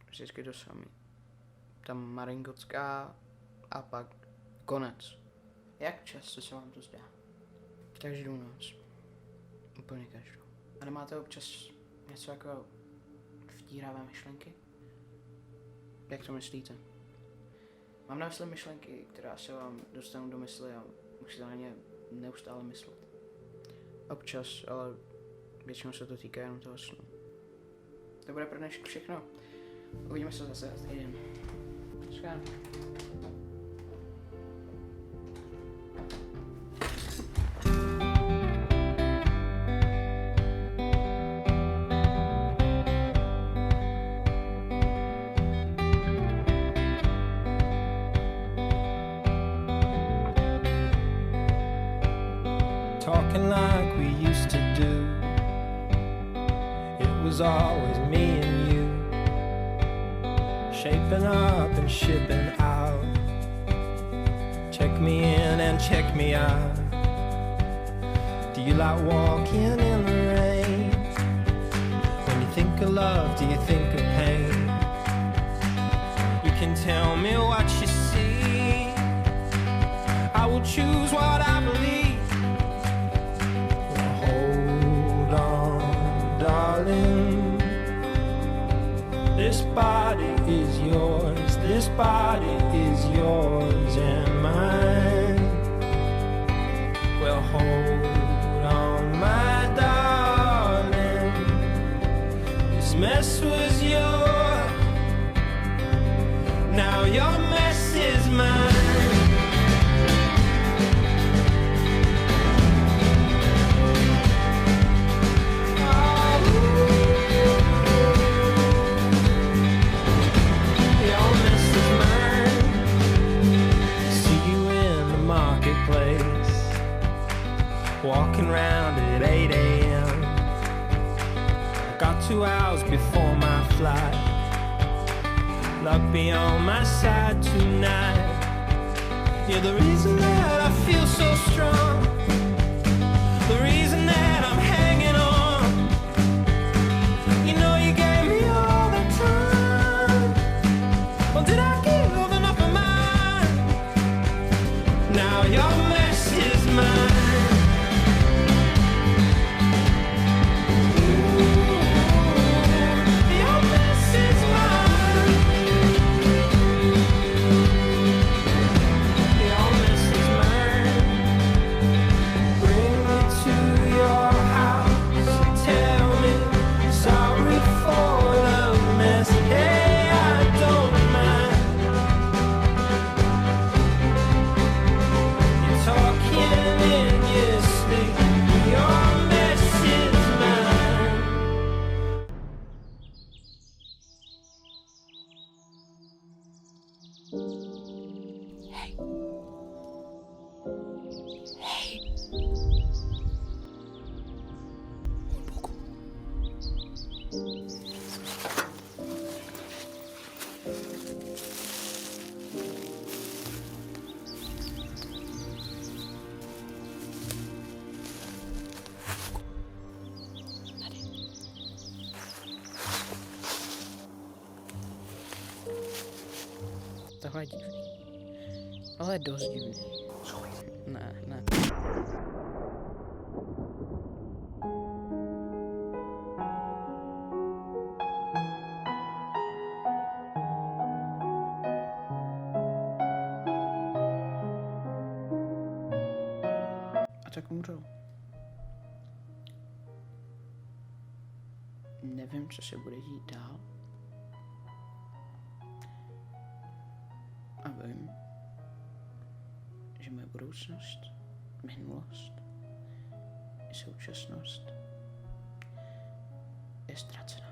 vždycky to samý. Tam Maringotská a pak konec. Jak často se vám to zdá? Každou noc. Úplně každou. A nemáte občas něco jako vtíravé myšlenky? Jak to myslíte? Mám na mysli myšlenky, která se vám dostanou do mysli a musíte na ně neustále myslet. Občas, ale většinou se to týká jenom toho snu. To bude pro dnešek všechno. Uvidíme se zase za týden. Schválně. Talking like we used to do. It was always me and you, shaping up and shipping out. Check me in and check me out. Do you like walking in the rain? When you think of love, do you think of pain? You can tell me what you see. I will choose what I believe. Hold on, darling. This body is yours. This body is yours and mine. Well, hold on, my darling. This mess was yours. Now your mess is mine. Walking round at 8 a.m. I got 2 hours before my flight. Luck be on my side tonight. You're the reason that I feel so strong. The reason that I'm hanging on. You know you gave me all the time. Well, did I give enough of mine? Now your mess is mine. Tohle je divný. Ale je dost divný. Ne, ne. A tak umřel. Nevím, co se bude dít dál. A vím, že moje budoucnost, minulost i současnost je ztracená.